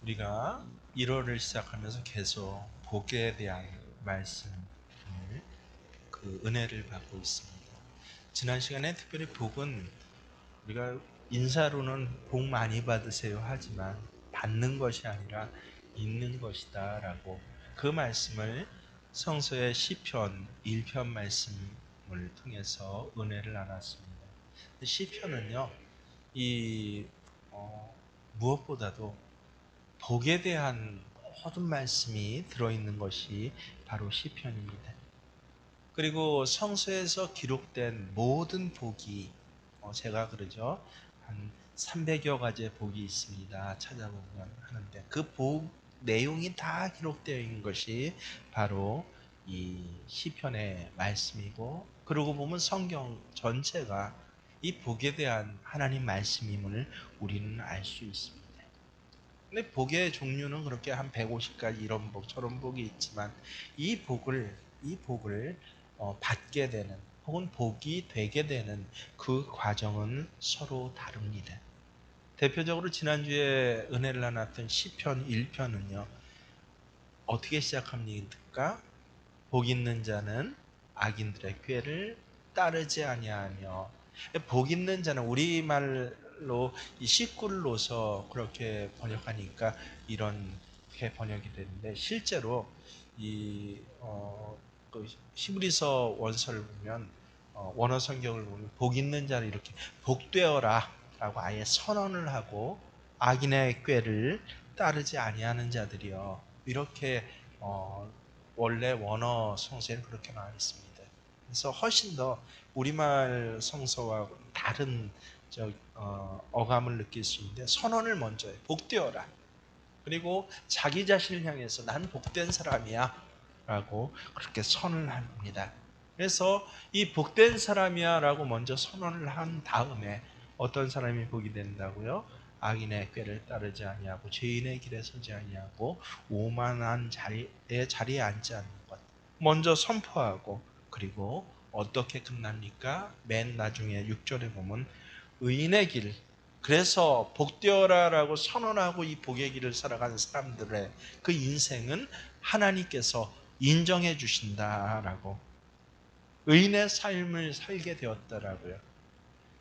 우리가 1월을 시작하면서 계속 복에 대한 말씀을 은혜를 받고 있습니다. 지난 시간에 특별히 복은 우리가 인사로는 복 많이 받으세요 하지만 받는 것이 아니라 있는 것이다 라고 그 말씀을 성서의 시편 1편 말씀을 통해서 은혜를 나눴습니다. 시편은요 이 무엇보다도 복에 대한 모든 말씀이 들어있는 것이 바로 시편입니다. 그리고 성서에서 기록된 모든 복이 제가 그러죠. 한 300여 가지의 복이 있습니다. 찾아보면 하는데 그 복 내용이 다 기록되어 있는 것이 바로 이 시편의 말씀이고 그러고 보면 성경 전체가 이 복에 대한 하나님 말씀임을 우리는 알 수 있습니다. 근데 복의 종류는 그렇게 한 150가지 이런 복 저런 복이 있지만 이 복을 받게 되는 혹은 복이 되게 되는 그 과정은 서로 다릅니다. 대표적으로 지난주에 은혜를 나눴던 시편 1편은요 어떻게 시작합니까? 복 있는 자는 악인들의 꾀를 따르지 아니하며, 복 있는 자는 우리말로 이 식구를 놓아서 그렇게 번역하니까 이렇게 번역이 되는데 실제로 그 히브리서 원서를 보면 원어 성경을 보면 복 있는 자를 이렇게 복되어라 라고 아예 선언을 하고 악인의 꾀를 따르지 아니하는 자들이요 이렇게 원래 원어 성서에는 그렇게 나와 있습니다. 그래서 훨씬 더 우리말 성서와 다른 어감을 느낄 수 있는데 선언을 먼저 해. 복되어라. 그리고 자기 자신을 향해서 난 복된 사람이야 라고 그렇게 선언을 합니다. 그래서 이 복된 사람이야 라고 먼저 선언을 한 다음에 어떤 사람이 복이 된다고요? 악인의 꾀를 따르지 아니하고 죄인의 길에 서지 아니하고 오만한 자리에 앉지 않는 것 먼저 선포하고 그리고 어떻게 끝납니까? 맨 나중에 6절에 보면 의인의 길 그래서 복되어라라고 선언하고 이 복의 길을 살아가는 사람들의 그 인생은 하나님께서 인정해 주신다라고 의인의 삶을 살게 되었다라고요.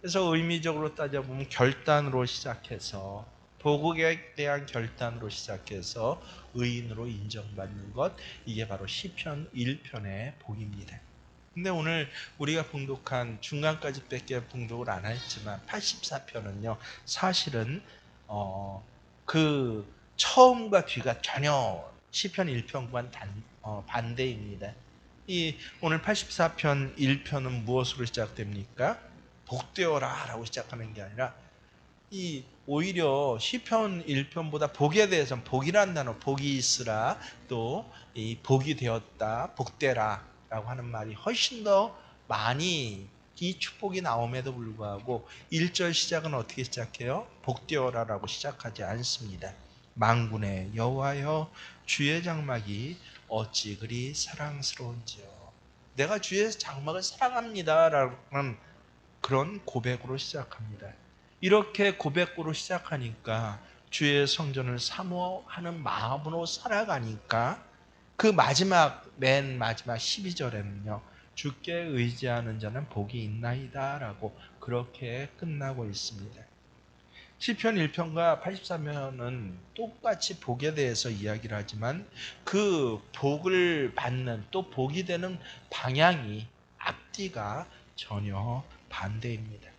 그래서 의미적으로 따져보면 결단으로 시작해서 복에 대한 결단으로 시작해서 의인으로 인정받는 것 이게 바로 시편 1편의 복입니다. 근데 오늘 우리가 봉독한 중간까지 밖에 봉독을 안 했지만 84편은요 사실은 그 처음과 뒤가 전혀 시편 1편과는 반대입니다. 이 오늘 84편 1편은 무엇으로 시작됩니까? 복되어라 라고 시작하는 게 아니라 이 오히려 시편 1편보다 복에 대해서는 복이란 단어 복이 있으라 또 이 복이 되었다 복되라 라고 하는 말이 훨씬 더 많이 이 축복이 나옴에도 불구하고 1절 시작은 어떻게 시작해요? 복되어라 라고 시작하지 않습니다. 만군의 여호와여 주의 장막이 어찌 그리 사랑스러운지요. 내가 주의 장막을 사랑합니다 라는 그런 고백으로 시작합니다. 이렇게 고백으로 시작하니까 주의 성전을 사모하는 마음으로 살아가니까 그 맨 마지막 12절에는요. 주께 의지하는 자는 복이 있나이다 라고 그렇게 끝나고 있습니다. 시편 1편과 83편은 똑같이 복에 대해서 이야기를 하지만 그 복을 받는 또 복이 되는 방향이 앞뒤가 전혀 반대입니다.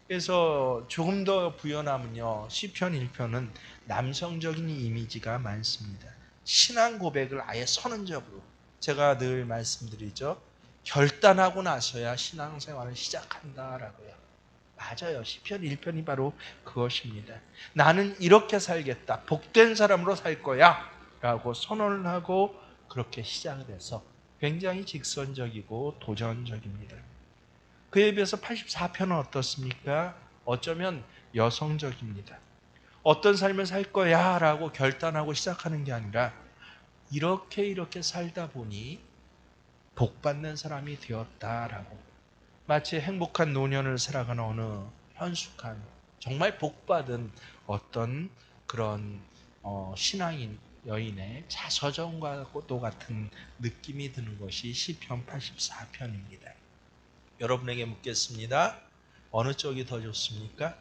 그래서 조금 더 부연하면요. 시편 1편은 남성적인 이미지가 많습니다. 신앙 고백을 아예 선언적으로 제가 늘 말씀드리죠. 결단하고 나서야 신앙생활을 시작한다라고요. 맞아요. 시편 1편이 바로 그것입니다. 나는 이렇게 살겠다. 복된 사람으로 살 거야. 라고 선언을 하고 그렇게 시작을 해서 굉장히 직선적이고 도전적입니다. 그에 비해서 84편은 어떻습니까? 어쩌면 여성적입니다. 어떤 삶을 살 거야 라고 결단하고 시작하는 게 아니라 이렇게 살다 보니 복받는 사람이 되었다라고 마치 행복한 노년을 살아가는 어느 현숙한 정말 복받은 어떤 그런 신앙인 여인의 자서전과도 같은 느낌이 드는 것이 시편 84편입니다. 여러분에게 묻겠습니다. 어느 쪽이 더 좋습니까?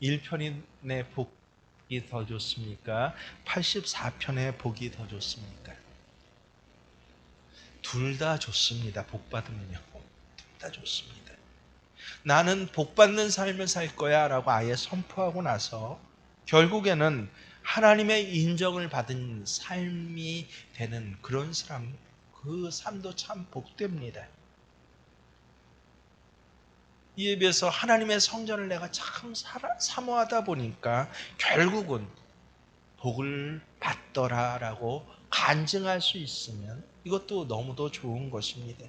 1편의 복이 더 좋습니까? 84편의 복이 더 좋습니까? 둘 다 좋습니다. 복 받으면요. 둘 다 좋습니다. 나는 복 받는 삶을 살 거야 라고 아예 선포하고 나서 결국에는 하나님의 인정을 받은 삶이 되는 그런 사람, 그 삶도 참 복됩니다. 이에 비해서 하나님의 성전을 내가 참 사모하다 보니까 결국은 복을 받더라라고 간증할 수 있으면 이것도 너무도 좋은 것입니다.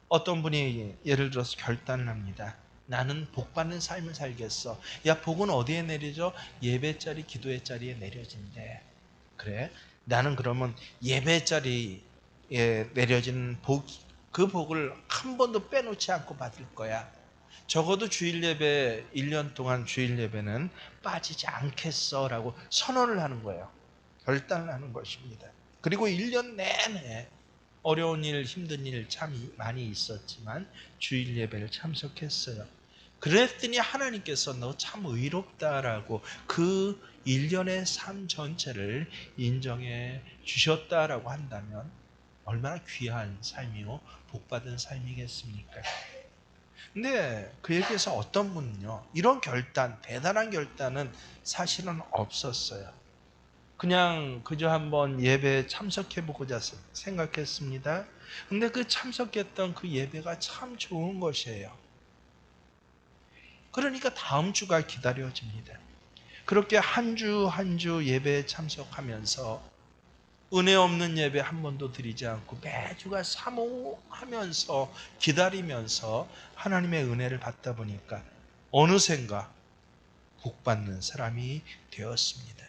어떤 분이 예를 들어서 결단을 합니다. 나는 복 받는 삶을 살겠어. 야, 복은 어디에 내리죠? 예배 자리, 기도의 자리에 내려진대. 그래? 나는 그러면 예배 자리에 내려진 그 복을 한 번도 빼놓지 않고 받을 거야. 적어도 주일 예배 1년 동안 주일 예배는 빠지지 않겠어라고 선언을 하는 거예요. 결단을 하는 것입니다. 그리고 1년 내내 어려운 일, 힘든 일 참 많이 있었지만 주일 예배를 참석했어요. 그랬더니 하나님께서 너 참 의롭다라고 그 1년의 삶 전체를 인정해 주셨다라고 한다면 얼마나 귀한 삶이요 복받은 삶이겠습니까? 근데 그에 비해서 어떤 분은요 이런 결단, 대단한 결단은 사실은 없었어요. 그냥 그저 한번 예배에 참석해보고자 생각했습니다. 근데 그 참석했던 그 예배가 참 좋은 것이에요. 그러니까 다음 주가 기다려집니다. 그렇게 한 주 한 주 예배에 참석하면서 은혜 없는 예배 한 번도 드리지 않고 매주가 사모하면서 기다리면서 하나님의 은혜를 받다 보니까 어느샌가 복받는 사람이 되었습니다.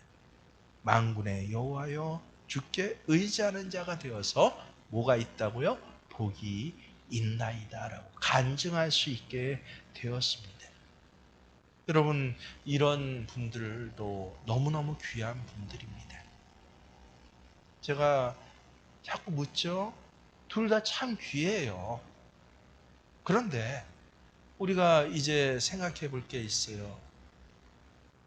만군의 여호와여 주께 의지하는 자가 되어서 뭐가 있다고요? 복이 있나이다라고 간증할 수 있게 되었습니다. 여러분 이런 분들도 너무너무 귀한 분들입니다. 제가 자꾸 묻죠. 둘 다 참 귀해요. 그런데 우리가 이제 생각해 볼 게 있어요.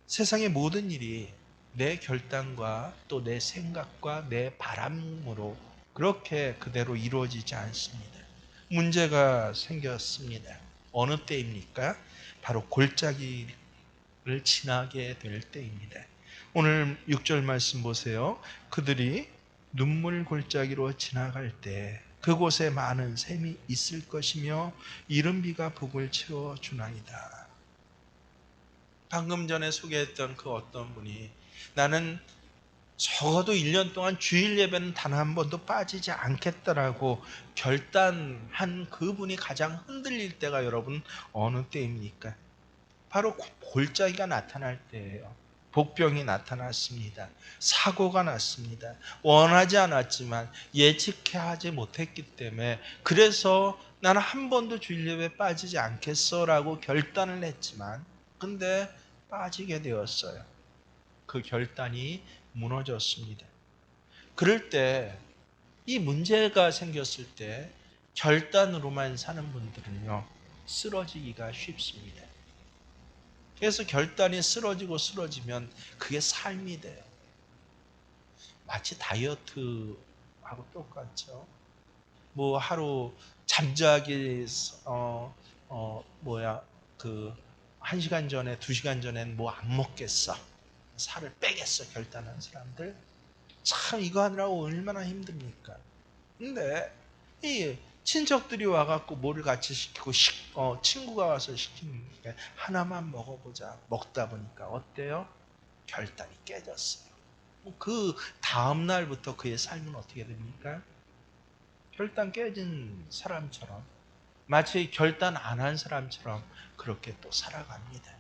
세상의 모든 일이 내 결단과 또 내 생각과 내 바람으로 그렇게 그대로 이루어지지 않습니다. 문제가 생겼습니다. 어느 때입니까? 바로 골짜기를 지나게 될 때입니다. 오늘 6절 말씀 보세요. 그들이 눈물 골짜기로 지나갈 때 그곳에 많은 샘이 있을 것이며 이른 비가 복을 채워 주나이다. 방금 전에 소개했던 그 어떤 분이 나는 적어도 1년 동안 주일 예배는 단 한 번도 빠지지 않겠다라고 결단한 그분이 가장 흔들릴 때가 여러분 어느 때입니까? 바로 골짜기가 나타날 때예요. 복병이 나타났습니다. 사고가 났습니다. 원하지 않았지만 예측하지 못했기 때문에 그래서 나는 한 번도 주일 예배 빠지지 않겠어라고 결단을 했지만 근데 빠지게 되었어요. 그 결단이 무너졌습니다. 그럴 때 이 문제가 생겼을 때 결단으로만 사는 분들은요 쓰러지기가 쉽습니다. 그래서 결단이 쓰러지면 그게 삶이 돼요. 마치 다이어트하고 똑같죠. 뭐 하루 잠자기 그 1시간 전에 2시간 전엔 뭐 안 먹겠어. 살을 빼겠어 결단한 사람들. 참 이거 하느라고 얼마나 힘듭니까? 근데 이 친척들이 와갖고 뭐를 같이 시키고 친구가 와서 시키니까 하나만 먹어보자. 먹다 보니까 어때요? 결단이 깨졌어요. 그 다음 날부터 그의 삶은 어떻게 됩니까? 결단 깨진 사람처럼 마치 결단 안 한 사람처럼 그렇게 또 살아갑니다.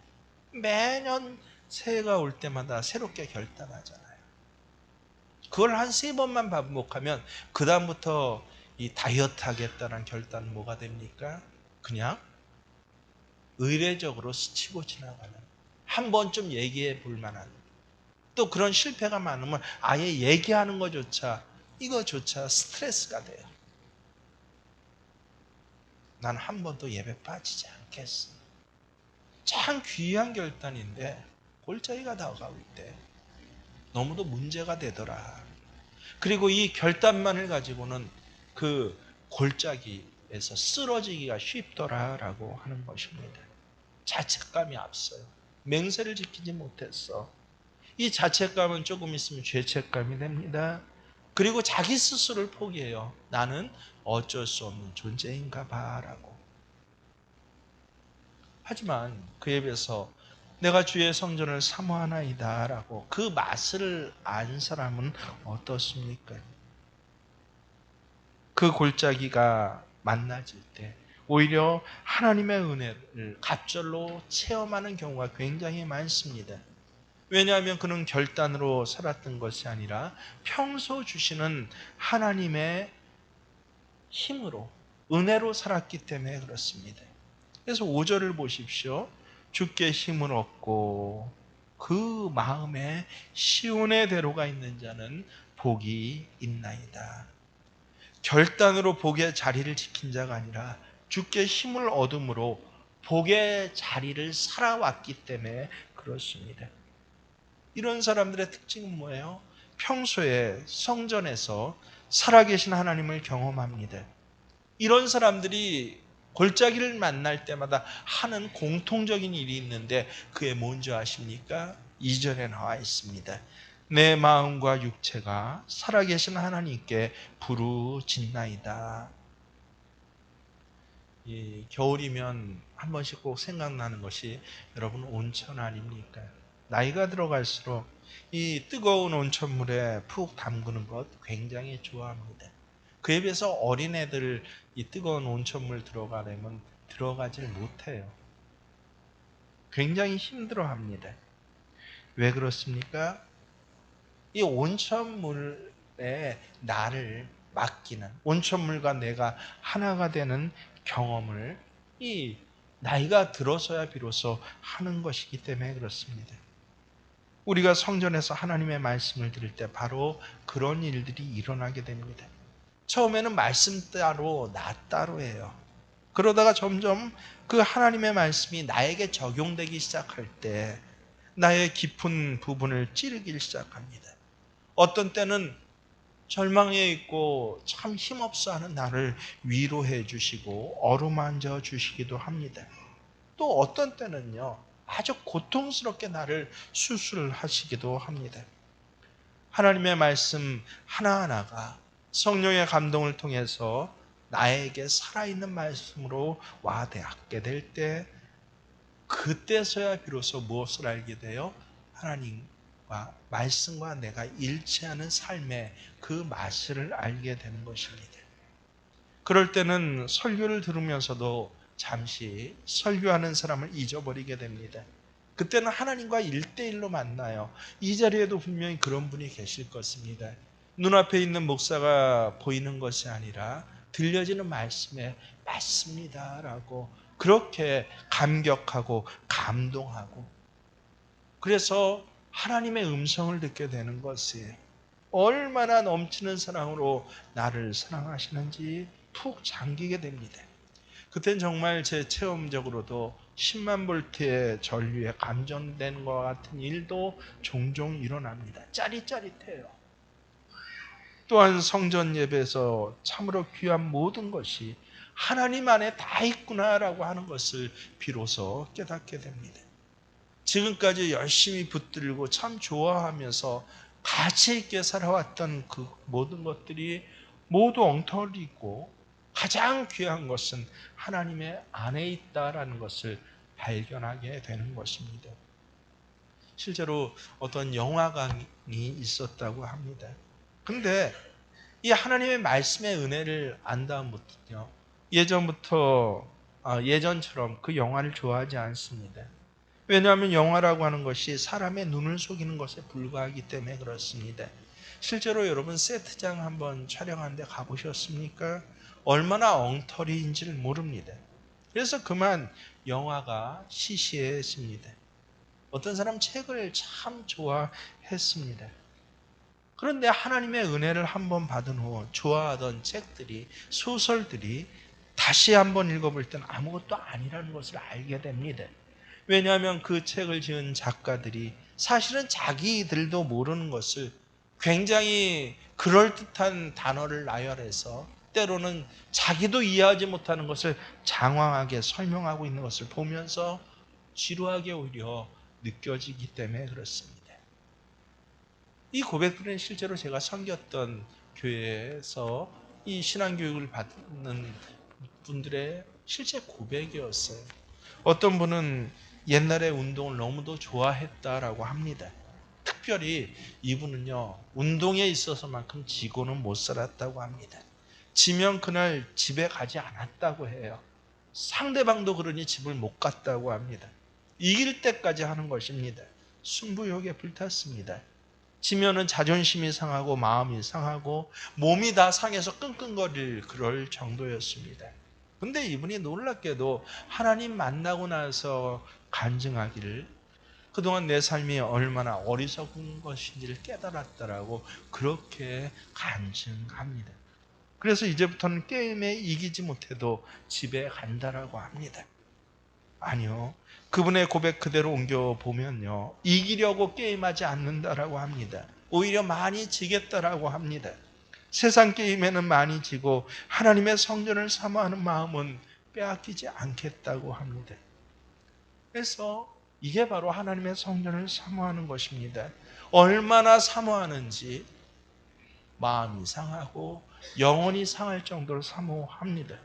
매년 새해가 올 때마다 새롭게 결단하잖아요. 그걸 한 3번만 반복하면 그 다음부터 이 다이어트 하겠다는 결단은 뭐가 됩니까? 그냥 의례적으로 스치고 지나가는 한 번쯤 얘기해 볼 만한 또 그런 실패가 많으면 아예 얘기하는 이거조차 스트레스가 돼요. 난 한 번도 예배 빠지지 않겠어. 참 귀한 결단인데 골짜기가 다가올 때 너무도 문제가 되더라. 그리고 이 결단만을 가지고는 그 골짜기에서 쓰러지기가 쉽더라라고 하는 것입니다. 자책감이 앞서요. 맹세를 지키지 못했어. 이 자책감은 조금 있으면 죄책감이 됩니다. 그리고 자기 스스로를 포기해요. 나는 어쩔 수 없는 존재인가 봐라고. 하지만 그에 비해서 내가 주의 성전을 사모하나이다라고 그 맛을 안 사람은 어떻습니까? 그 골짜기가 만나질 때 오히려 하나님의 은혜를 갑절로 체험하는 경우가 굉장히 많습니다. 왜냐하면 그는 결단으로 살았던 것이 아니라 평소 주시는 하나님의 힘으로 은혜로 살았기 때문에 그렇습니다. 그래서 5절을 보십시오. 주께 힘을 얻고 그 마음에 시온의 대로가 있는 자는 복이 있나이다. 결단으로 복의 자리를 지킨 자가 아니라 주께 힘을 얻음으로 복의 자리를 살아왔기 때문에 그렇습니다. 이런 사람들의 특징은 뭐예요? 평소에 성전에서 살아계신 하나님을 경험합니다. 이런 사람들이 골짜기를 만날 때마다 하는 공통적인 일이 있는데 그게 뭔지 아십니까? 2절에 나와 있습니다. 내 마음과 육체가 살아계신 하나님께 부르짖나이다. 겨울이면 한 번씩 꼭 생각나는 것이 여러분 온천 아닙니까? 나이가 들어갈수록 이 뜨거운 온천물에 푹 담그는 것 굉장히 좋아합니다. 그에 비해서 어린애들 이 뜨거운 온천물 들어가려면 들어가질 못해요. 굉장히 힘들어합니다. 왜 그렇습니까? 이 온천물에 나를 맡기는, 온천물과 내가 하나가 되는 경험을 이 나이가 들어서야 비로소 하는 것이기 때문에 그렇습니다. 우리가 성전에서 하나님의 말씀을 들을 때 바로 그런 일들이 일어나게 됩니다. 처음에는 말씀 따로 나 따로예요. 그러다가 점점 그 하나님의 말씀이 나에게 적용되기 시작할 때 나의 깊은 부분을 찌르기 시작합니다. 어떤 때는 절망에 있고 참 힘없어 하는 나를 위로해 주시고 어루만져 주시기도 합니다. 또 어떤 때는요, 아주 고통스럽게 나를 수술하시기도 합니다. 하나님의 말씀 하나하나가 성령의 감동을 통해서 나에게 살아있는 말씀으로 와닿게 될 때, 그때서야 비로소 무엇을 알게 돼요? 하나님과 말씀과 내가 일치하는 삶의 그 맛을 알게 되는 것입니다. 그럴 때는 설교를 들으면서도 잠시 설교하는 사람을 잊어버리게 됩니다. 그때는 하나님과 1대1로 만나요. 이 자리에도 분명히 그런 분이 계실 것입니다. 눈앞에 있는 목사가 보이는 것이 아니라 들려지는 말씀에 맞습니다라고 그렇게 감격하고 감동하고, 그래서 하나님의 음성을 듣게 되는 것이에요. 얼마나 넘치는 사랑으로 나를 사랑하시는지 푹 잠기게 됩니다. 그땐 정말 제 체험적으로도 10만 볼트의 전류에 감전된 것 같은 일도 종종 일어납니다. 짜릿짜릿해요. 또한 성전 예배에서 참으로 귀한 모든 것이 하나님 안에 다 있구나라고 하는 것을 비로소 깨닫게 됩니다. 지금까지 열심히 붙들고 참 좋아하면서 가치 있게 살아왔던 그 모든 것들이 모두 엉터리고 가장 귀한 것은 하나님의 안에 있다라는 것을 발견하게 되는 것입니다. 실제로 어떤 영화관이 있었다고 합니다. 근데 이 하나님의 말씀의 은혜를 안 다음부터요, 예전처럼 그 영화를 좋아하지 않습니다. 왜냐하면 영화라고 하는 것이 사람의 눈을 속이는 것에 불과하기 때문에 그렇습니다. 실제로 여러분 세트장 한번 촬영하는데 가보셨습니까? 얼마나 엉터리인지를 모릅니다. 그래서 그만 영화가 시시해집니다. 어떤 사람 책을 참 좋아했습니다. 그런데 하나님의 은혜를 한번 받은 후 좋아하던 책들이, 소설들이 다시 한번 읽어볼 땐 아무것도 아니라는 것을 알게 됩니다. 왜냐하면 그 책을 지은 작가들이 사실은 자기들도 모르는 것을 굉장히 그럴듯한 단어를 나열해서 때로는 자기도 이해하지 못하는 것을 장황하게 설명하고 있는 것을 보면서 지루하게 오히려 느껴지기 때문에 그렇습니다. 이 고백들은 실제로 제가 섬겼던 교회에서 이 신앙교육을 받는 분들의 실제 고백이었어요. 어떤 분은 옛날에 운동을 너무도 좋아했다라고 합니다. 특별히 이분은요, 운동에 있어서만큼 지고는 못 살았다고 합니다. 지면 그날 집에 가지 않았다고 해요. 상대방도 그러니 집을 못 갔다고 합니다. 이길 때까지 하는 것입니다. 승부욕에 불탔습니다. 지면은 자존심이 상하고 마음이 상하고 몸이 다 상해서 끙끙거릴 그럴 정도였습니다. 근데 이분이 놀랍게도 하나님 만나고 나서 간증하기를 그동안 내 삶이 얼마나 어리석은 것인지를 깨달았다라고 그렇게 간증합니다. 그래서 이제부터는 게임에 이기지 못해도 집에 간다라고 합니다. 아니요. 그분의 고백 그대로 옮겨보면요. 이기려고 게임하지 않는다라고 합니다. 오히려 많이 지겠다라고 합니다. 세상 게임에는 많이 지고 하나님의 성전을 사모하는 마음은 빼앗기지 않겠다고 합니다. 그래서 이게 바로 하나님의 성전을 사모하는 것입니다. 얼마나 사모하는지 마음이 상하고 영혼이 상할 정도로 사모합니다.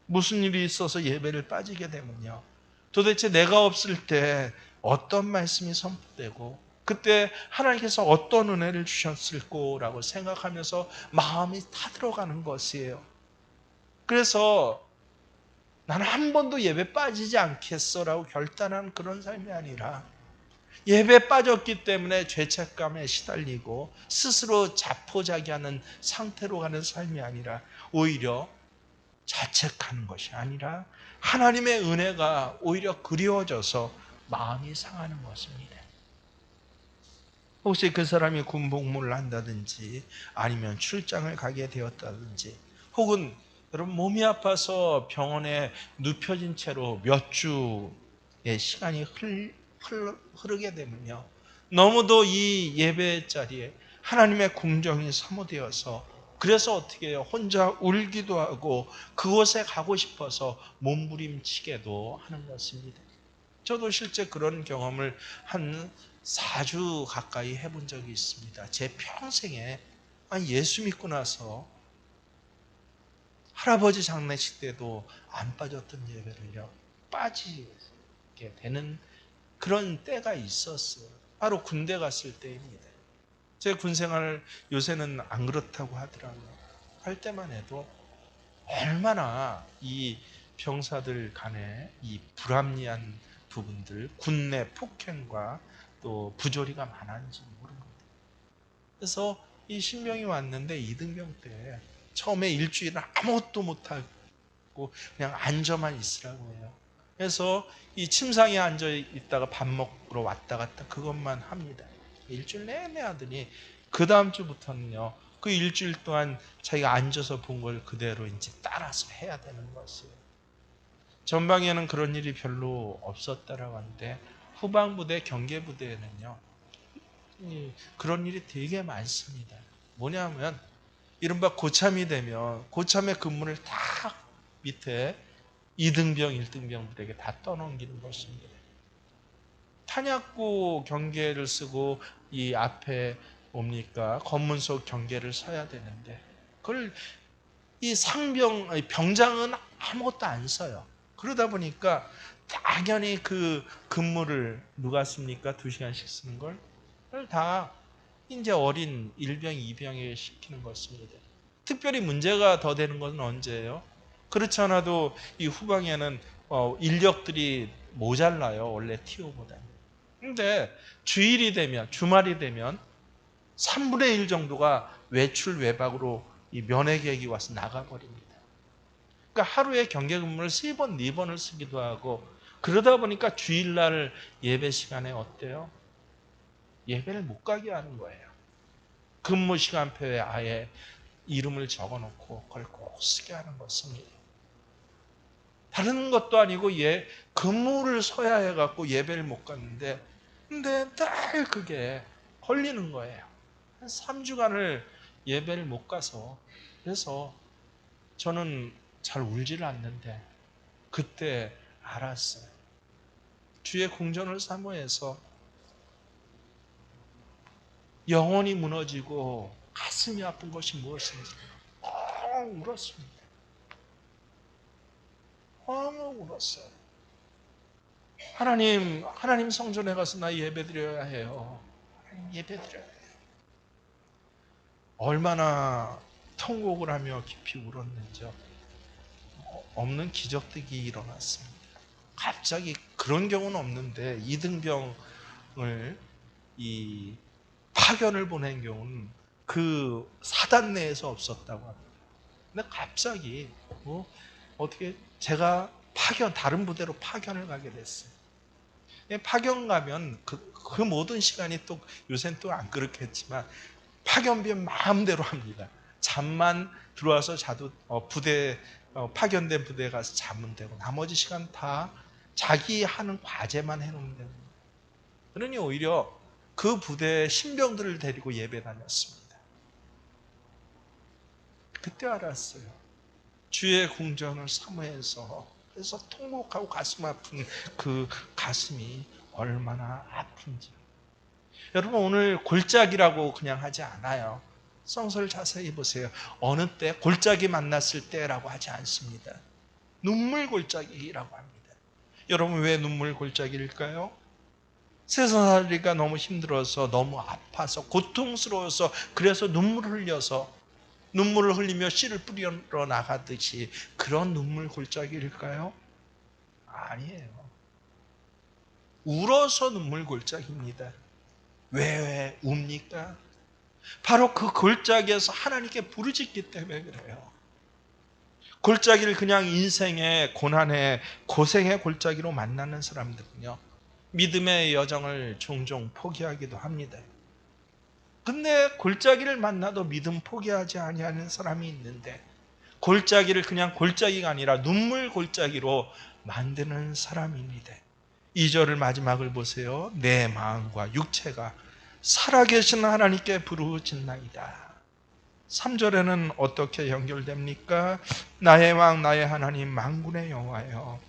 무슨 일이 있어서 예배를 빠지게 되면요. 도대체 내가 없을 때 어떤 말씀이 선포되고 그때 하나님께서 어떤 은혜를 주셨을 거라고 생각하면서 마음이 타들어가는 것이에요. 그래서 나는 한 번도 예배 빠지지 않겠어라고 결단한 그런 삶이 아니라 예배 빠졌기 때문에 죄책감에 시달리고 스스로 자포자기하는 상태로 가는 삶이 아니라 오히려 자책하는 것이 아니라 하나님의 은혜가 오히려 그리워져서 마음이 상하는 것입니다. 혹시 그 사람이 군복무를 한다든지 아니면 출장을 가게 되었다든지 혹은 여러분 몸이 아파서 병원에 눕혀진 채로 몇 주의 시간이 흐르게 되면요. 너무도 이 예배 자리에 하나님의 궁정이 사모되어서 그래서 어떻게 해요? 혼자 울기도 하고 그곳에 가고 싶어서 몸부림치게도 하는 것입니다. 저도 실제 그런 경험을 한 4주 가까이 해본 적이 있습니다. 제 평생에 예수 믿고 나서 할아버지 장례식 때도 안 빠졌던 예배를요 빠지게 되는 그런 때가 있었어요. 바로 군대 갔을 때입니다. 제 군생활 요새는 안 그렇다고 하더라고요. 할 때만 해도 얼마나 이 병사들 간에 이 불합리한 부분들, 군내 폭행과 또 부조리가 많은지 모릅니다. 그래서 이 신병이 왔는데 이등병 때 처음에 일주일은 아무것도 못하고 그냥 앉아만 있으라고 해요. 그래서 이 침상에 앉아 있다가 밥 먹으러 왔다 갔다 그것만 합니다. 일주일 내내 하더니 그 다음 주부터는요. 그 일주일 동안 자기가 앉아서 본 걸 그대로 이제 따라서 해야 되는 것이에요. 전방에는 그런 일이 별로 없었다라고 하는데 후방부대 경계부대에는요. 그런 일이 되게 많습니다. 뭐냐면 이른바 고참이 되면 고참의 근무를 다 밑에 2등병, 1등병들에게 다 떠넘기는 것입니다. 탄약고 경계를 쓰고 이 앞에 뭡니까? 검문소 경계를 서야 되는데 그걸 이 병장은 아무것도 안 써요. 그러다 보니까 당연히 그 근무를 누가 씁니까? 2시간씩 쓰는 걸? 그걸 다 이제 어린 1병, 2병에 시키는 것입니다. 특별히 문제가 더 되는 것은 언제예요? 그렇지 않아도 이 후방에는 인력들이 모자라요. 원래 TO보다. 근데 주일이 되면, 주말이 되면 3분의 1 정도가 외출, 외박으로 이 면회 계획이 와서 나가버립니다. 그러니까 하루에 경계 근무를 3번, 4번을 쓰기도 하고 그러다 보니까 주일날 예배 시간에 어때요? 예배를 못 가게 하는 거예요. 근무 시간표에 아예 이름을 적어놓고 그걸 꼭 쓰게 하는 것입니다. 다른 것도 아니고 근무를 서야 해갖고 예배를 못 갔는데 근데 늘 그게 걸리는 거예요. 한 3주간을 예배를 못 가서 그래서 저는 잘 울지를 않는데 그때 알았어요. 주의 궁전을 사모해서 영혼이 무너지고 가슴이 아픈 것이 무엇인지 울었습니다. 울었어요. 하나님 성전에 가서 나 예배 드려야 해요. 예배 드려야 해요. 얼마나 통곡을 하며 깊이 울었는지 없는 기적들이 일어났습니다. 갑자기 그런 경우는 없는데 이등병을 이 파견을 보낸 경우는 그 사단 내에서 없었다고 합니다. 근데 갑자기 어떻게 제가 다른 부대로 파견을 가게 됐어요. 파견 가면 그 모든 시간이 또 요새는 또 안 그렇겠지만 파견비는 마음대로 합니다. 잠만 들어와서 자도 파견된 부대에 가서 자면 되고 나머지 시간 다 자기 하는 과제만 해놓으면 됩니다. 그러니 오히려 그 부대의 신병들을 데리고 예배 다녔습니다. 그때 알았어요. 주의 궁전을 사모해서 그래서 통곡하고 가슴 아픈 그 가슴이 얼마나 아픈지. 여러분 오늘 골짜기라고 그냥 하지 않아요. 성서를 자세히 보세요. 어느 때 골짜기 만났을 때라고 하지 않습니다. 눈물 골짜기라고 합니다. 여러분 왜 눈물 골짜기일까요? 세상살이가 너무 힘들어서 너무 아파서 고통스러워서 그래서 눈물을 흘리며 씨를 뿌리러 나가듯이 그런 눈물 골짜기일까요? 아니에요. 울어서 눈물 골짜기입니다. 왜 웁니까? 바로 그 골짜기에서 하나님께 부르짖기 때문에 그래요. 골짜기를 그냥 인생의 고난의 고생의 골짜기로 만나는 사람들은요, 믿음의 여정을 종종 포기하기도 합니다. 근데 골짜기를 만나도 믿음 포기하지 아니하는 사람이 있는데 골짜기를 그냥 골짜기가 아니라 눈물 골짜기로 만드는 사람입니다. 2절을 마지막을 보세요. 내 마음과 육체가 살아계신 하나님께 부르짖나이다. 3절에는 어떻게 연결됩니까? 나의 왕 나의 하나님 만군의 여호와여,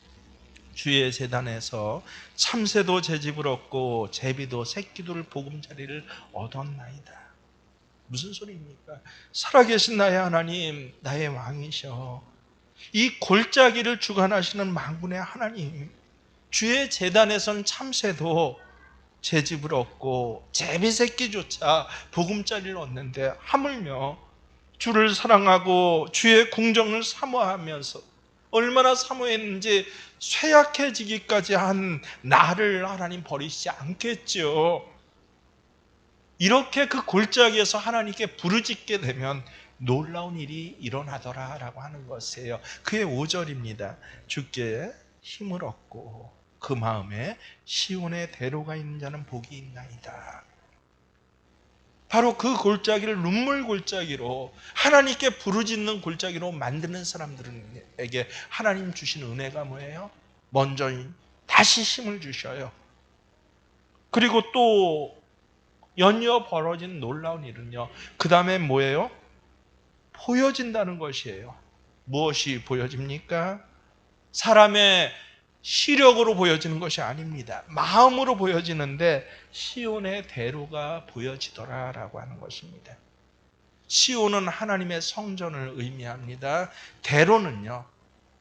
주의 제단에서 참새도 제 집을 얻고 제비도 새끼들 보금자리를 얻었나이다. 무슨 소리입니까? 살아계신 나의 하나님, 나의 왕이셔. 이 골짜기를 주관하시는 만군의 하나님, 주의 제단에선 참새도 제 집을 얻고 제비 새끼조차 보금자리를 얻는데 하물며 주를 사랑하고 주의 궁정을 사모하면서 얼마나 사모했는지 쇠약해지기까지 한 나를 하나님 버리시지 않겠죠. 이렇게 그 골짜기에서 하나님께 부르짖게 되면 놀라운 일이 일어나더라라고 하는 것이에요. 그의 5절입니다. 주께 힘을 얻고 그 마음에 시온의 대로가 있는 자는 복이 있나이다. 바로 그 골짜기를 눈물 골짜기로 하나님께 부르짖는 골짜기로 만드는 사람들에게 하나님 주신 은혜가 뭐예요? 먼저 다시 힘을 주셔요. 그리고 또 연이어 벌어진 놀라운 일은요, 그 다음에 뭐예요? 보여진다는 것이에요. 무엇이 보여집니까? 사람의 시력으로 보여지는 것이 아닙니다. 마음으로 보여지는데 시온의 대로가 보여지더라라고 하는 것입니다. 시온은 하나님의 성전을 의미합니다. 대로는요,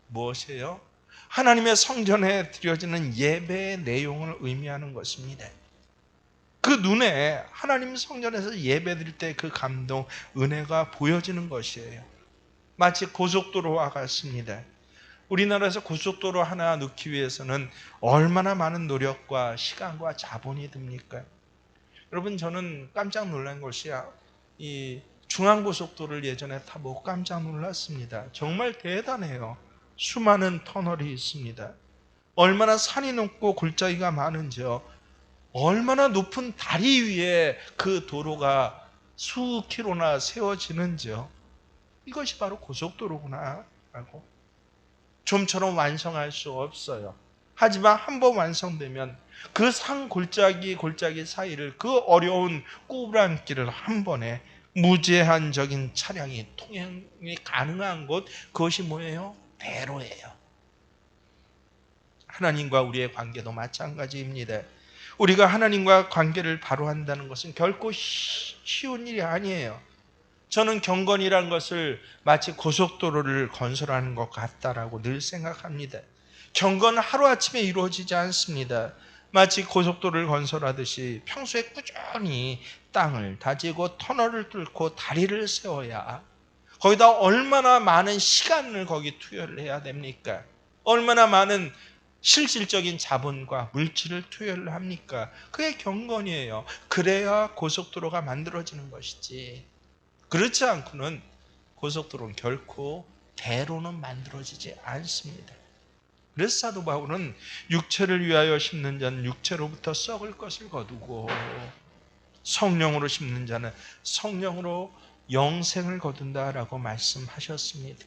무엇이에요? 하나님의 성전에 드려지는 예배의 내용을 의미하는 것입니다. 그 눈에 하나님 성전에서 예배 드릴 때 그 감동, 은혜가 보여지는 것이에요. 마치 고속도로와 같습니다. 우리나라에서 고속도로 하나 넣기 위해서는 얼마나 많은 노력과 시간과 자본이 듭니까? 여러분, 저는 깜짝 놀란 것이 이 중앙고속도로를 예전에 타보고 깜짝 놀랐습니다. 정말 대단해요. 수많은 터널이 있습니다. 얼마나 산이 높고 골짜기가 많은지요. 얼마나 높은 다리 위에 그 도로가 수 킬로나 세워지는지요. 이것이 바로 고속도로구나 라고 좀처럼 완성할 수 없어요. 하지만 한번 완성되면 그 산 골짜기 사이를 그 어려운 꾸부란길을 한 번에 무제한적인 차량이 통행이 가능한 곳, 그것이 뭐예요? 대로예요. 하나님과 우리의 관계도 마찬가지입니다. 우리가 하나님과 관계를 바로 한다는 것은 결코 쉬운 일이 아니에요. 저는 경건이란 것을 마치 고속도로를 건설하는 것 같다라고 늘 생각합니다. 경건은 하루아침에 이루어지지 않습니다. 마치 고속도로를 건설하듯이 평소에 꾸준히 땅을 다지고 터널을 뚫고 다리를 세워야, 거기다 얼마나 많은 시간을 거기 투여를 해야 됩니까? 얼마나 많은 실질적인 자본과 물질을 투여를 합니까? 그게 경건이에요. 그래야 고속도로가 만들어지는 것이지, 그렇지 않고는 고속도로는 결코 대로는 만들어지지 않습니다. 그래서 사도 바울은 육체를 위하여 심는 자는 육체로부터 썩을 것을 거두고 성령으로 심는 자는 성령으로 영생을 거둔다라고 말씀하셨습니다.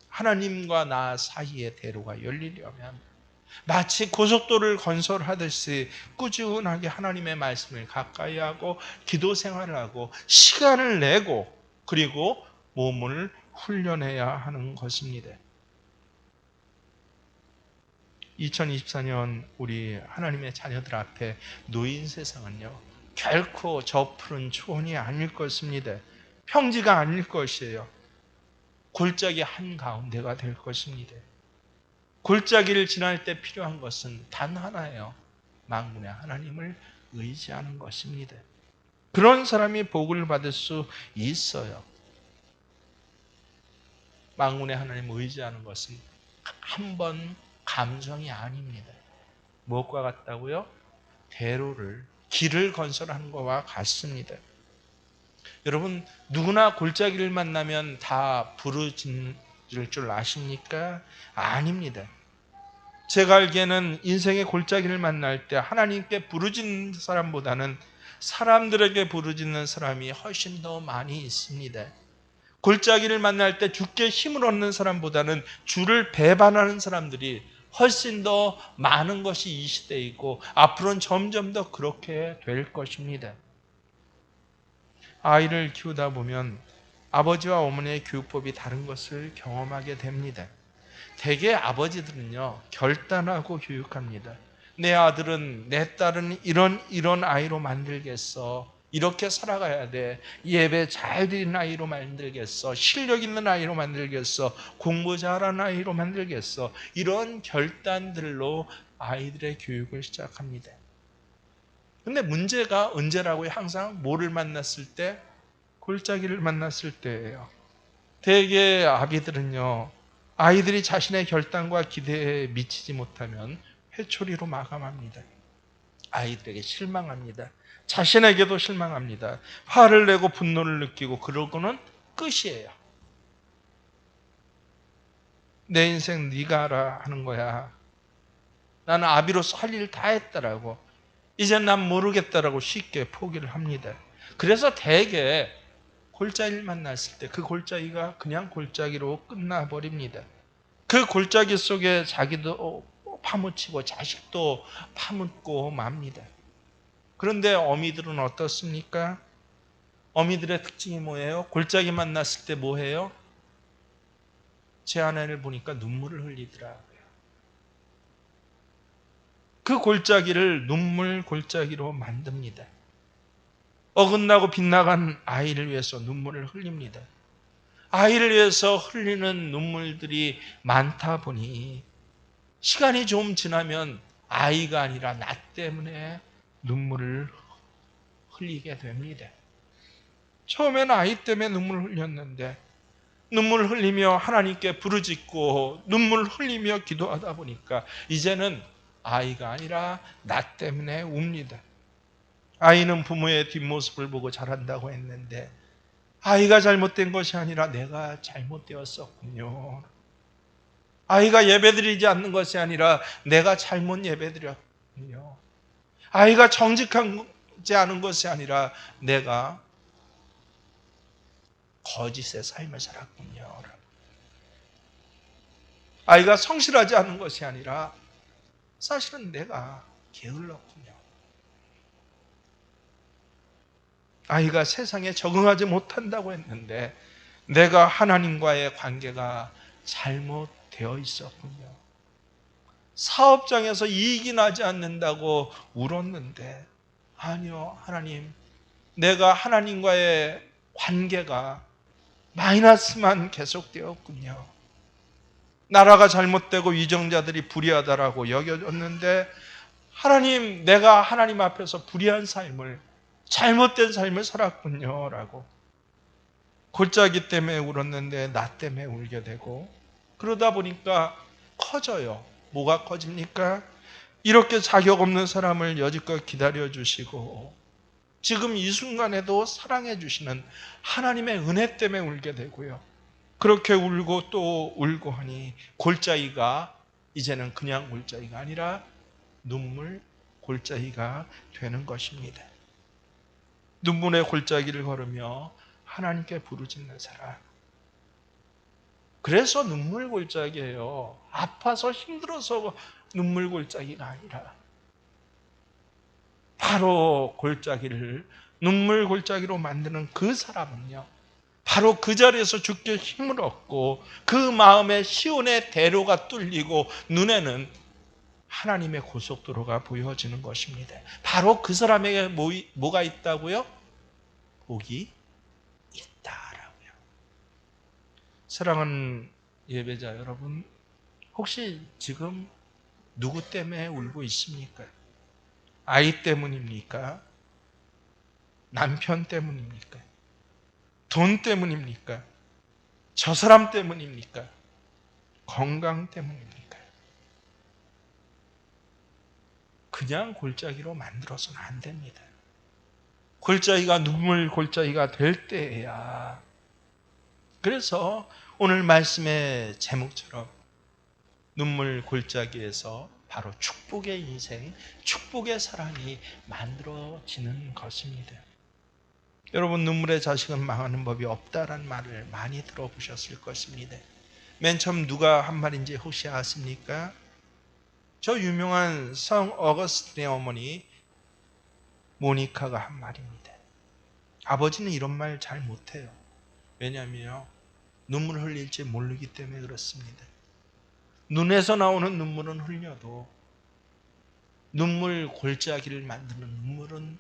하나님과 나 사이의 대로가 열리려면 마치 고속도로를 건설하듯이 꾸준하게 하나님의 말씀을 가까이 하고 기도 생활을 하고 시간을 내고 그리고 몸을 훈련해야 하는 것입니다. 2024년 우리 하나님의 자녀들 앞에 놓인 세상은요, 결코 저 푸른 초원이 아닐 것입니다. 평지가 아닐 것이에요. 골짜기 한가운데가 될 것입니다. 골짜기를 지날 때 필요한 것은 단 하나예요. 만군의 하나님을 의지하는 것입니다. 그런 사람이 복을 받을 수 있어요. 만군의 하나님을 의지하는 것은 한 번 감정이 아닙니다. 무엇과 같다고요? 길을 건설하는 것과 같습니다. 여러분, 누구나 골짜기를 만나면 다 부르짖을 줄 아십니까? 아닙니다. 제가 알기에는 인생의 골짜기를 만날 때 하나님께 부르짖는 사람보다는 사람들에게 부르짖는 사람이 훨씬 더 많이 있습니다. 골짜기를 만날 때 주께 힘을 얻는 사람보다는 주를 배반하는 사람들이 훨씬 더 많은 것이 이 시대이고 앞으로는 점점 더 그렇게 될 것입니다. 아이를 키우다 보면 아버지와 어머니의 교육법이 다른 것을 경험하게 됩니다. 대개 아버지들은요, 결단하고 교육합니다. 내 아들은, 내 딸은 이런 아이로 만들겠어. 이렇게 살아가야 돼. 예배 잘 드리는 아이로 만들겠어. 실력 있는 아이로 만들겠어. 공부 잘하는 아이로 만들겠어. 이런 결단들로 아이들의 교육을 시작합니다. 근데 문제가 언제라고요? 항상 뭐를 만났을 때? 골짜기를 만났을 때예요. 대개 아비들은요, 아이들이 자신의 결단과 기대에 미치지 못하면 회초리로 마감합니다. 아이들에게 실망합니다. 자신에게도 실망합니다. 화를 내고 분노를 느끼고 그러고는 끝이에요. 내 인생 네가 알아 하는 거야. 나는 아비로서 할 일 다 했다라고. 이제 난 모르겠다라고 쉽게 포기를 합니다. 그래서 대개 골짜기를 만났을 때 그 골짜기가 그냥 골짜기로 끝나버립니다. 그 골짜기 속에 자기도 파묻히고 자식도 파묻고 맙니다. 그런데 어미들은 어떻습니까? 어미들의 특징이 뭐예요? 골짜기 만났을 때 뭐해요? 제 아내를 보니까 눈물을 흘리더라고요. 그 골짜기를 눈물 골짜기로 만듭니다. 어긋나고 빗나간 아이를 위해서 눈물을 흘립니다. 아이를 위해서 흘리는 눈물들이 많다 보니 시간이 좀 지나면 아이가 아니라 나 때문에 눈물을 흘리게 됩니다. 처음에는 아이 때문에 눈물을 흘렸는데 눈물을 흘리며 하나님께 부르짖고 눈물을 흘리며 기도하다 보니까 이제는 아이가 아니라 나 때문에 웁니다. 아이는 부모의 뒷모습을 보고 자란다고 했는데 아이가 잘못된 것이 아니라 내가 잘못되었었군요. 아이가 예배드리지 않는 것이 아니라 내가 잘못 예배드렸군요. 아이가 정직하지 않은 것이 아니라 내가 거짓의 삶을 살았군요. 아이가 성실하지 않은 것이 아니라 사실은 내가 게을렀군요. 아이가 세상에 적응하지 못한다고 했는데 내가 하나님과의 관계가 잘못되어 있었군요. 사업장에서 이익이 나지 않는다고 울었는데 아니요, 하나님, 내가 하나님과의 관계가 마이너스만 계속되었군요. 나라가 잘못되고 위정자들이 불의하다라고 여겨졌는데 하나님, 내가 하나님 앞에서 불의한 삶을, 잘못된 삶을 살았군요 라고 골짜기 때문에 울었는데 나 때문에 울게 되고, 그러다 보니까 커져요. 뭐가 커집니까? 이렇게 자격 없는 사람을 여지껏 기다려주시고 지금 이 순간에도 사랑해 주시는 하나님의 은혜 때문에 울게 되고요. 그렇게 울고 또 울고 하니 골짜기가 이제는 그냥 골짜기가 아니라 눈물 골짜기가 되는 것입니다. 눈물의 골짜기를 걸으며 하나님께 부르짖는 사람. 그래서 눈물 골짜기예요. 아파서 힘들어서 눈물 골짜기가 아니라 바로 골짜기를 눈물 골짜기로 만드는 그 사람은요, 바로 그 자리에서 주께 힘을 얻고 그 마음에 시온의 대로가 뚫리고 눈에는 하나님의 고속도로가 보여지는 것입니다. 바로 그 사람에게 뭐가 있다고요? 복이 있다라고요. 사랑하는 예배자 여러분, 혹시 지금 누구 때문에 울고 있습니까? 아이 때문입니까? 남편 때문입니까? 돈 때문입니까? 저 사람 때문입니까? 건강 때문입니까? 그냥 골짜기로 만들어서는 안 됩니다. 골짜기가 눈물 골짜기가 될 때야. 그래서 오늘 말씀의 제목처럼 눈물 골짜기에서 바로 축복의 인생, 축복의 사랑이 만들어지는 것입니다. 여러분, 눈물의 자식은 망하는 법이 없다라는 말을 많이 들어보셨을 것입니다. 맨 처음 누가 한 말인지 혹시 아십니까? 저 유명한 성 어거스틴의 어머니 모니카가 한 말입니다. 아버지는 이런 말 잘 못해요. 왜냐하면 눈물 흘릴지 모르기 때문에 그렇습니다. 눈에서 나오는 눈물은 흘려도 눈물 골짜기를 만드는 눈물은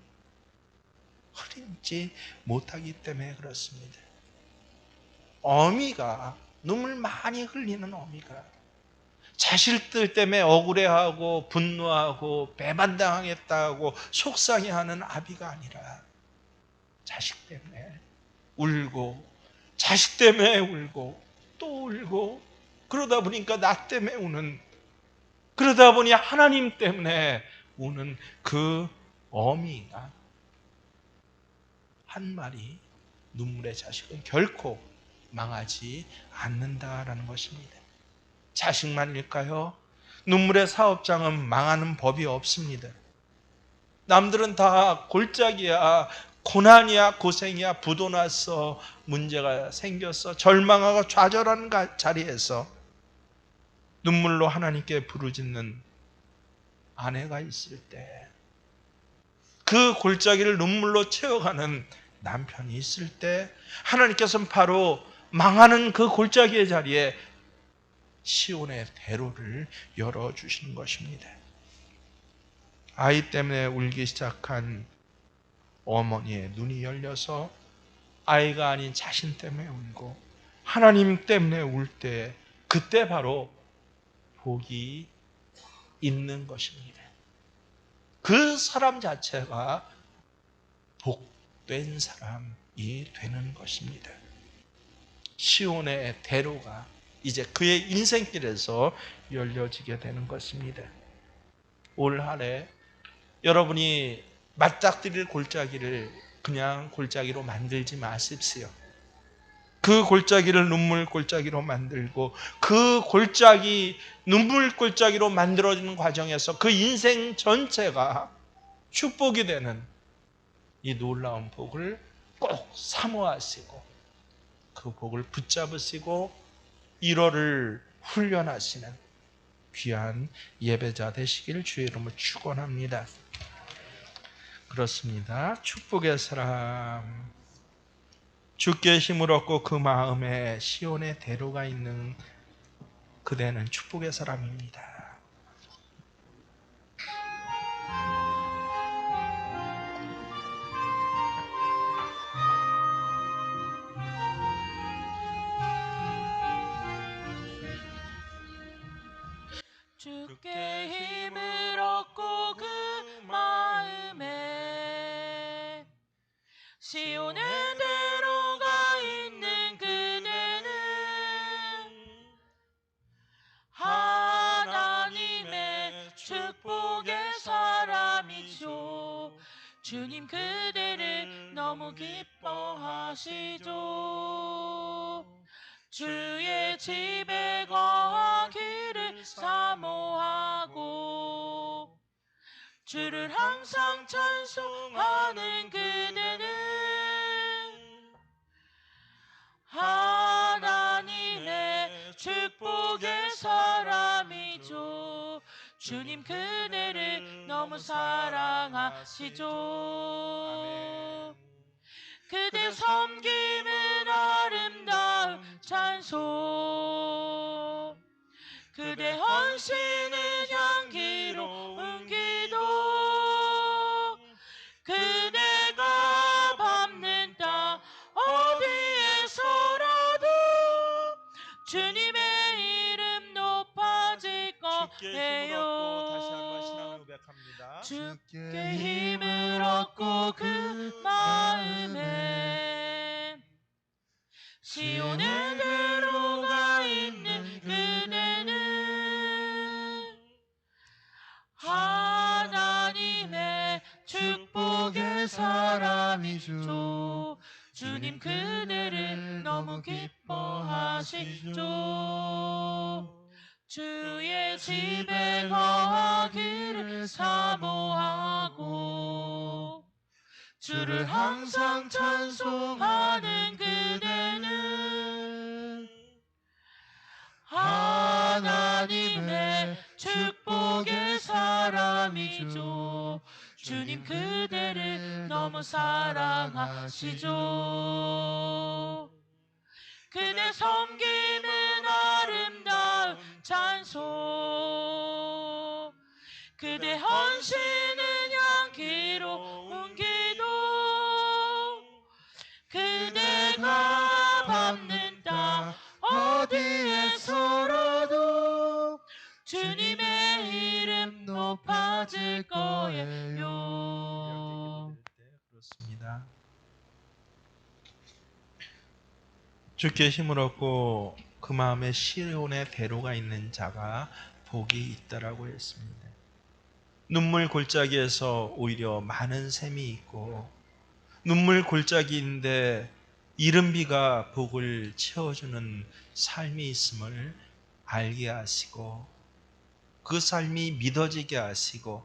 흐리지 못하기 때문에 그렇습니다. 어미가, 눈물 많이 흘리는 어미가 자식들 때문에 억울해하고 분노하고 배반당하겠다고 속상해하는 아비가 아니라 자식 때문에 울고, 자식 때문에 울고 또 울고, 그러다 보니까 나 때문에 우는, 그러다 보니 하나님 때문에 우는 그 어미가 한 말이, 눈물의 자식은 결코 망하지 않는다라는 것입니다. 자식만일까요? 눈물의 사업장은 망하는 법이 없습니다. 남들은 다 골짜기야, 고난이야, 고생이야, 부도 났어, 문제가 생겼어, 절망하고 좌절하는 자리에서 눈물로 하나님께 부르짖는 아내가 있을 때, 그 골짜기를 눈물로 채워가는 남편이 있을 때, 하나님께서는 바로 망하는 그 골짜기의 자리에 시온의 대로를 열어주시는 것입니다. 아이 때문에 울기 시작한 어머니의 눈이 열려서 아이가 아닌 자신 때문에 울고 하나님 때문에 울 때, 그때 바로 복이 있는 것입니다. 그 사람 자체가 복된 사람이 되는 것입니다. 시온의 대로가 이제 그의 인생길에서 열려지게 되는 것입니다. 올 한 해 여러분이 맞닥뜨릴 골짜기를 그냥 골짜기로 만들지 마십시오. 그 골짜기를 눈물 골짜기로 만들고 그 골짜기 눈물 골짜기로 만들어지는 과정에서 그 인생 전체가 축복이 되는 이 놀라운 복을 꼭 사모하시고 그 복을 붙잡으시고 1월을 훈련하시는 귀한 예배자 되시길 주의 이름으로 축원합니다. 그렇습니다. 축복의 사람, 주께 힘을 얻고 그 마음에 시온의 대로가 있는 그대는 축복의 사람입니다. 주께 힘을 얻고 그 마음에 시온의 대로가 있는 그대는 하나님의 축복의 사람이죠. 주님 그대를 너무 기뻐하시죠. 주의 집에 거하기를 사모하고 주를 항상 찬송하는 그대는 하나님의 축복의 사람이죠. 주님 그대를 너무 사랑하시죠. 그대 섬김은 아름다운 찬송, 그대 헌신은 향기로운 기도. 그대가 밟는 땅 어디에서라도 주님의 이름 높아질 거예요. 주께 힘을 얻고 그 마음에 시온의 대로가 있는 그대는 하나님의 축복의 사람이죠. 주님 그대를 너무 기뻐하시죠. 주의 집에 거하기를 사모하고 주를 항상 찬송하는 그대는 하나님의 축복의 사람이죠. 주님 그대를 너무 사랑하시죠. 그대 섬김은 아름다운 찬송, 그대 헌신은 향기로운 기도. 그대가 밟는 땅 어디에서라도 주님의 이름 높아질 거예요. 그렇습니다. 주께 힘을 얻고 그 마음에 시온의 대로가 있는 자가 복이 있다라고 했습니다. 눈물 골짜기에서 오히려 많은 샘이 있고 눈물 골짜기인데 이른 비가 복을 채워주는 삶이 있음을 알게 하시고 그 삶이 믿어지게 하시고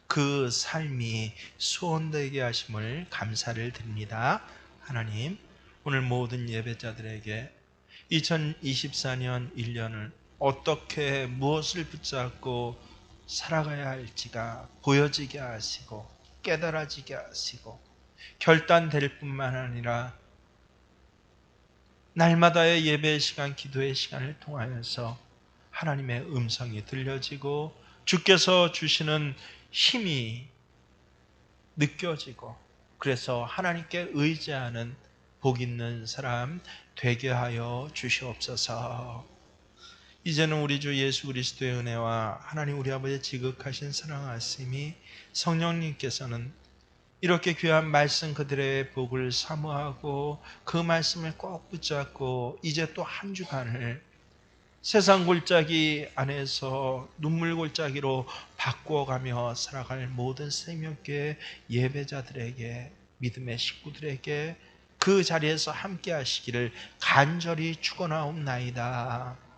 그 삶이 소원되게 하심을 감사를 드립니다. 하나님, 오늘 모든 예배자들에게 2024년 1년을 어떻게 무엇을 붙잡고 살아가야 할지가 보여지게 하시고 깨달아지게 하시고 결단될 뿐만 아니라 날마다의 예배의 시간, 기도의 시간을 통하여서 하나님의 음성이 들려지고 주께서 주시는 힘이 느껴지고 그래서 하나님께 의지하는 복 있는 사람 되게 하여 주시옵소서. 이제는 우리 주 예수 그리스도의 은혜와 하나님 우리 아버지의 지극하신 사랑하심이 성령님께서는 이렇게 귀한 말씀 그들의 복을 사모하고 그 말씀을 꼭 붙잡고 이제 또 한 주간을 세상 골짜기 안에서 눈물 골짜기로 바꾸어가며 살아갈 모든 생명교회 예배자들에게 믿음의 식구들에게 그 자리에서 함께 하시기를 간절히 축원하옵나이다.